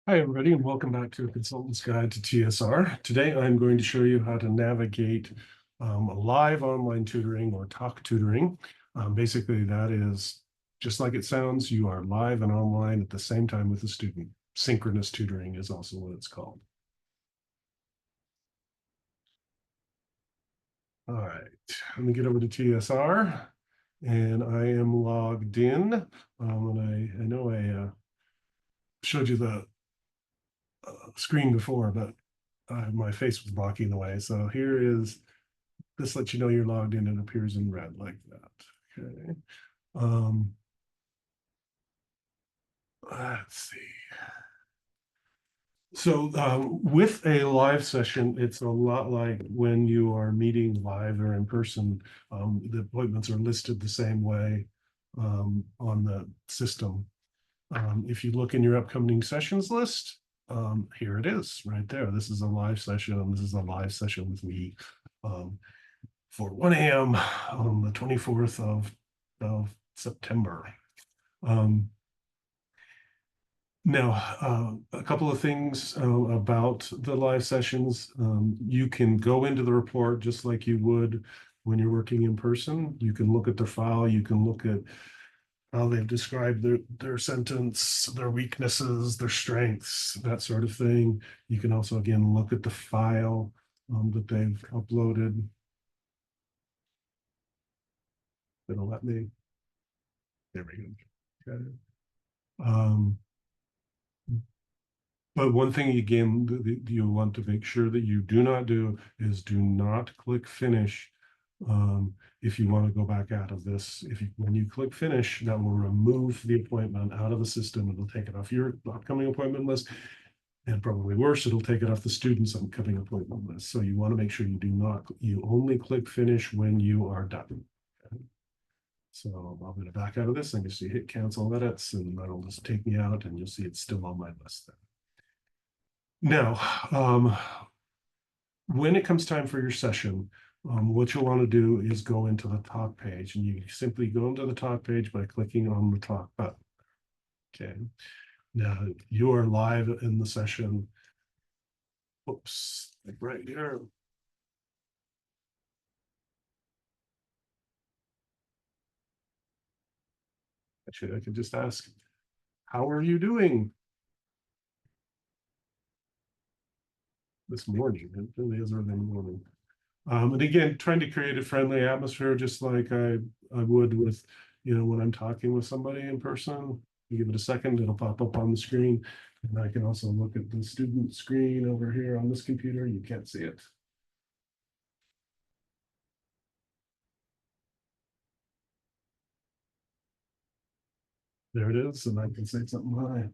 Hi, everybody, and welcome back to A Consultant's Guide to TSR. Today, I'm going to show you how to navigate live online tutoring or talk tutoring. Basically, that is just like it sounds, you are live and online at the same time with the student. Synchronous tutoring is also what it's called. All right, let me get over to TSR, and I am logged in. And I know I showed you the screen before, but my face was blocking the way. So here is, this lets you know you're logged in and appears in red like that. Okay. Um, let's see. So with a live session, it's a lot like when you are meeting live or in person. The appointments are listed the same way on the system. If you look in your upcoming sessions list, here it is right there. This is a live session, and this is a live session with me um, for 1 a.m. on the 24th of September. Um, Now, a couple of things about the live sessions. You can go into the report just like you would when you're working in person. You can look at the file, you can look at how they've described their sentence, their weaknesses, their strengths, that sort of thing. You can also, again, look at the file that they've uploaded. It'll let me. There we go. Got it. Um, But one thing again that you want to make sure that you do not do is do not click finish if you want to go back out of this. When you click finish, that will remove the appointment out of the system. It'll take it off your upcoming appointment list, and probably worse, it'll take it off the student's upcoming appointment list. So you want to make sure you only click finish when you are done. Okay? So I'm going to back out of this. I'm going to see hit cancel edits, and that'll just take me out, and you'll see it's still on my list there. Now, when it comes time for your session, what you'll want to do is go into the talk page, and you simply go into the talk page by clicking on the talk button. Okay. Now you are live in the session. Oops, like right here. Actually, I could just ask, how are you doing this morning? It really is early in the morning. And again, trying to create a friendly atmosphere, just like I would with, when I'm talking with somebody in person. You give it a second, it'll pop up on the screen. And I can also look at the student screen over here on this computer. You can't see it. There it is, and I can say something hi.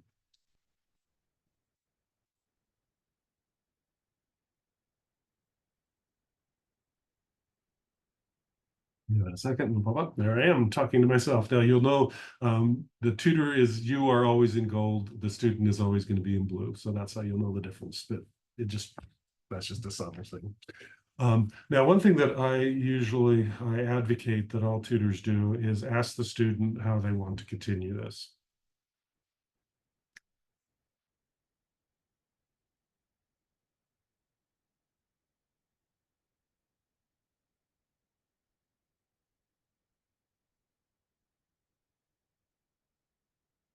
Give it a second and pop up. There I am talking to myself. Now you'll know the tutor is, you are always in gold. The student is always going to be in blue. So that's how you'll know the difference. But that's just a subtle thing. Now, one thing that I advocate that all tutors do is ask the student how they want to continue this.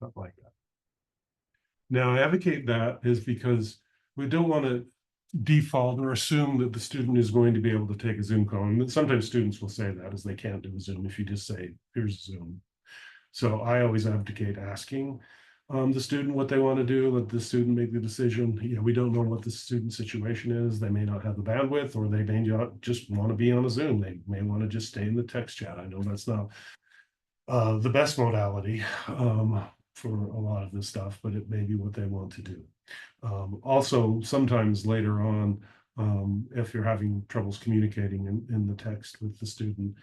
Not like that. Now, I advocate that is because we don't want to default or assume that the student is going to be able to take a Zoom call. And sometimes students will say that, as they can't do a Zoom if you just say, here's Zoom. So I always advocate asking the student what they want to do, let the student make the decision. We don't know what the student situation is. They may not have the bandwidth, or they may not just want to be on a Zoom. They may want to just stay in the text chat. I know that's not the best modality for a lot of this stuff, but it may be what they want to do. Also, sometimes later on, if you're having troubles communicating in the text with the student,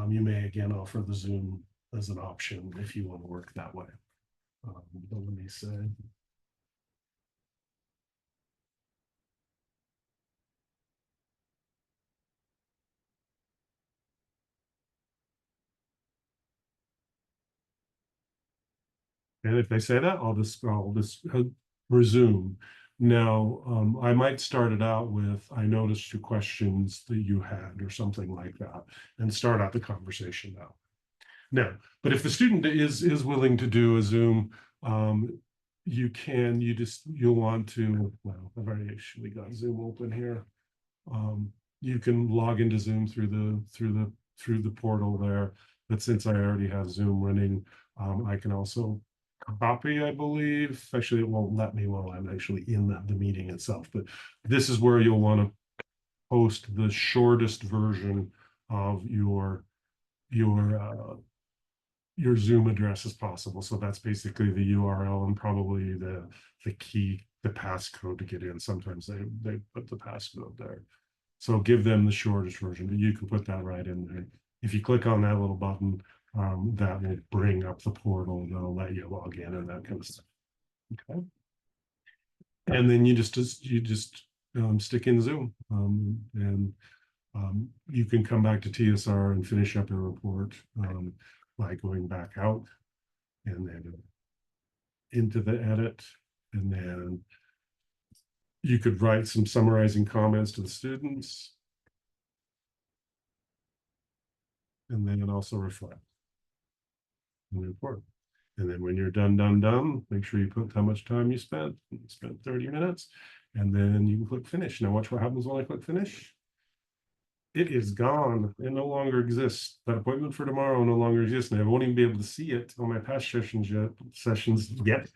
you may again offer the Zoom as an option if you want to work that way. But let me say, and if they say that, I'll just resume. Now, I might start it out with, I noticed your questions that you had or something like that, and start out the conversation now. Now, but if the student is willing to do a Zoom, you'll want to, well, I've already actually got Zoom open here. You can log into Zoom through the portal there. But since I already have Zoom running, I can also copy, I believe. Actually, it won't let me while I'm actually in the meeting itself. But this is where you'll want to post the shortest version of your Zoom address as possible. So that's basically the URL and probably the key, the passcode to get in. Sometimes they put the passcode there. So give them the shortest version, but you can put that right in there. If you click on that little button, that will bring up the portal. That'll let you log in and that kind of stuff. Okay. And then you just stick in Zoom, and you can come back to TSR and finish up your report by going back out and then into the edit, and then you could write some summarizing comments to the students, and then also reflect and report. And then when you're done, make sure you put how much time you spent. You spent 30 minutes, and then you can click finish. Now watch what happens when I click finish. It is gone. It no longer exists. That appointment for tomorrow no longer exists. And I won't even be able to see it on my past sessions yet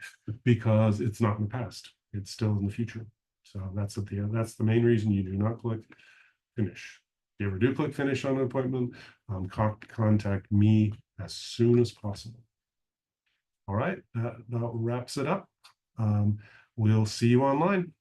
because it's not in the past. It's still in the future. So that's the main reason you do not click finish. If you ever do click finish on an appointment, contact me as soon as possible. All right, that wraps it up. We'll see you online.